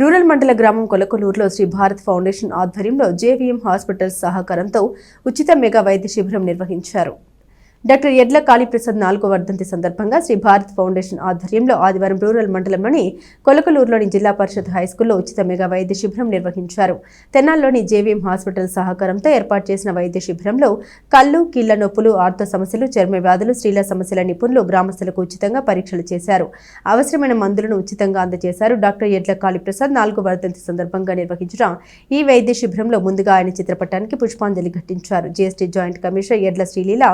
Rural మండల గ్రామం కొలకలూరులో Shri Bharat foundation ఆధ్వర్యంలో జేవీఎం హాస్పిటల్స్ సహకారంతో ఉచిత మెగా వైద్య శిబిరం నిర్వహించారు. డాక్టర్ ఎడ్ల కాళీప్రసాద్ 4వ వర్ధంతి సందర్భంగా శ్రీ భారత్ ఫౌండేషన్ ఆధ్వర్యంలో ఆదివారం రూరల్ మండలంలోని కొలకలూరులోని జిల్లా పరిషత్ హైస్కూల్లో ఉచిత మెగా వైద్య శిబిరం నిర్వహించారు. తెనాల్లోని జేవీఎం హాస్పిటల్ సహకారంతో ఏర్పాటు చేసిన వైద్య శిబిరంలో కళ్ళు, కీళ్ల నొప్పులు, ఆర్థో సమస్యలు, చర్మ వ్యాధులు, స్త్రీల సమస్యల నిపుణులు గ్రామస్తులకు ఉచితంగా పరీక్షలు చేశారు. అవసరమైన మందులను ఉచితంగా అందజేశారు. డాక్టర్ ఎడ్ల కాళీప్రసాద్ 4వ వర్ధంతి సందర్భంగా నిర్వహించిన ఈ వైద్య శిబిరంలో ముందుగా ఆయన చిత్రపటానికి పుష్పాంజలి ఘటించారు. జీఎస్టీ జాయింట్ కమిషనర్ ఎడ్ల శ్రీలీల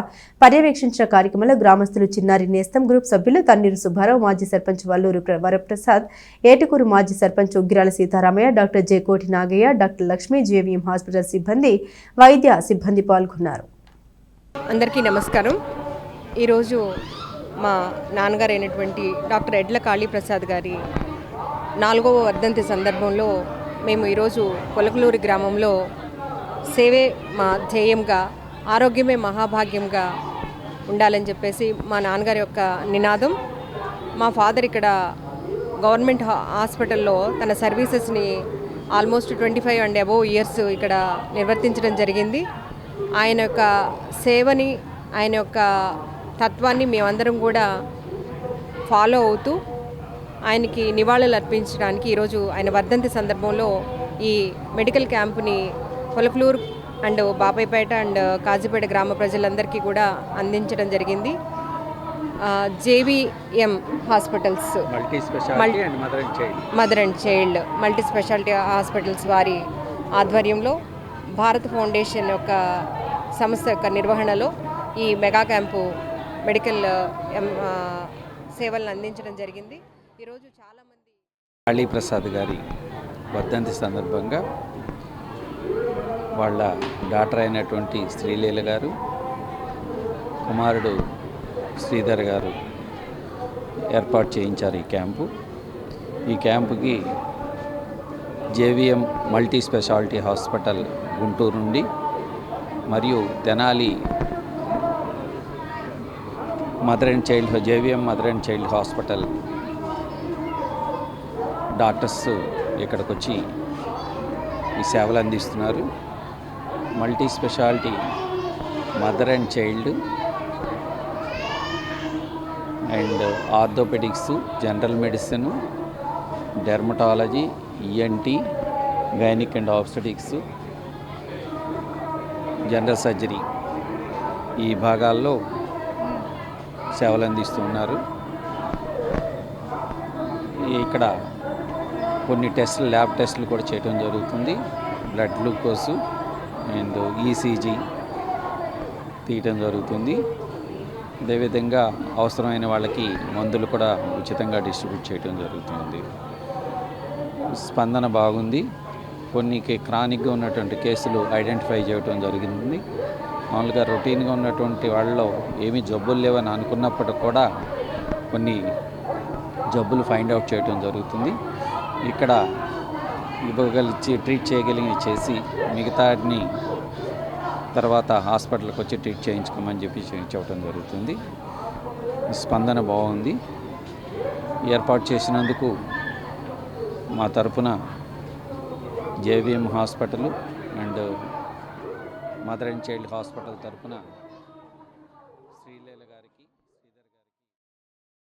పర్యవేక్షించిన కార్యక్రమంలో గ్రామస్తులు చిన్నారి నేస్తం గ్రూప్ సభ్యులు తన్నీరు సుబ్బారావు, మాజీ సర్పంచ్ వల్లూరు వరప్రసాద్, ఏటుకూరు మాజీ sarpanch Uggirala Sitaramayya, doctor J Koti Nagayya, doctor Lakshmi, JVM hospital సిబ్బంది, వైద్య సిబ్బంది పాల్గొన్నారు. అందరికీ నమస్కారం. ఈరోజు మా నాన్నగారు అయినటువంటి డాక్టర్ ఎడ్ల కాళీప్రసాద్ గారి 4వ వర్ధంతి సందర్భంలో మేము ఈరోజు కొలకలూరు గ్రామంలో సేవే మా ధ్యేయంగా, ఆరోగ్యమే మహాభాగ్యంగా ఉండాలని చెప్పేసి మా నాన్నగారి యొక్క నినాదం. మా ఫాదర్ ఇక్కడ గవర్నమెంట్ హాస్పిటల్లో తన సర్వీసెస్ని ఆల్మోస్ట్ 25 అండ్ అబోవ్ ఇయర్స్ ఇక్కడ నిర్వర్తించడం జరిగింది. ఆయన యొక్క సేవని, ఆయన యొక్క తత్వాన్ని మేమందరం కూడా ఫాలో అవుతూ ఆయనకి నివాళులు అర్పించడానికి ఈరోజు ఆయన వర్ధంతి సందర్భంలో ఈ మెడికల్ క్యాంపుని కొలకలూరు అండ్ బాబాయ్పేట అండ్ కాజీపేట గ్రామ ప్రజలందరికీ కూడా అందించడం జరిగింది. JVM hospitals mother and child multi speciality hospitals వారి ఆధ్వర్యంలో భారత్ ఫౌండేషన్ యొక్క సంస్థ యొక్క నిర్వహణలో ఈ మెగా క్యాంపు మెడికల్ సేవలను అందించడం జరిగింది. ఈరోజు చాలామంది కాళీప్రసాద్ గారి వర్ధంతి సందర్భంగా వాళ్ళ డాక్టర్ అయినటువంటి శ్రీలీల గారు, కుమారుడు శ్రీధర్ గారు ఏర్పాటు చేయించారు ఈ క్యాంపు. ఈ క్యాంపుకి JVM multi speciality hospital Guntur నుండి మరియు Tenali JVM mother and child hospital doctors ఇక్కడికి వచ్చి ఈ సేవలు అందిస్తున్నారు. Multi speciality mother and child and orthopaedics, general medicine, dermatology, ENT, gynaec and obstetrics, general surgery ఈ భాగాల్లో సేవలు అందిస్తున్నారు. ఇక్కడ కొన్ని టెస్టులు, ల్యాబ్ టెస్టులు కూడా చేయడం జరుగుతుంది. బ్లడ్ గ్లూకోజు అండ్ ఈసీజీ తీయటం జరుగుతుంది. అదేవిధంగా అవసరమైన వాళ్ళకి మందులు కూడా ఉచితంగా డిస్ట్రిబ్యూట్ చేయడం జరుగుతుంది. స్పందన బాగుంది. కొన్ని క్రానిక్గా ఉన్నటువంటి కేసులు ఐడెంటిఫై చేయడం జరిగింది. మామూలుగా రొటీన్గా ఉన్నటువంటి వాళ్ళలో ఏమీ జబ్బులు లేవని అనుకున్నప్పటికి కూడా కొన్ని జబ్బులు ఫైండ్ అవుట్ చేయడం జరుగుతుంది. ఇక్కడ ట్రీట్ చేయగలిగి చేసి మిగతాని తర్వాత హాస్పిటల్కి వచ్చి ట్రీట్ చేయించుకోమని చెప్పి చెప్పడం జరుగుతుంది. స్పందన బాగుంది. ఏర్పాటు చేసినందుకు మా తరఫున JVM hospital and mother and child hospital తరఫున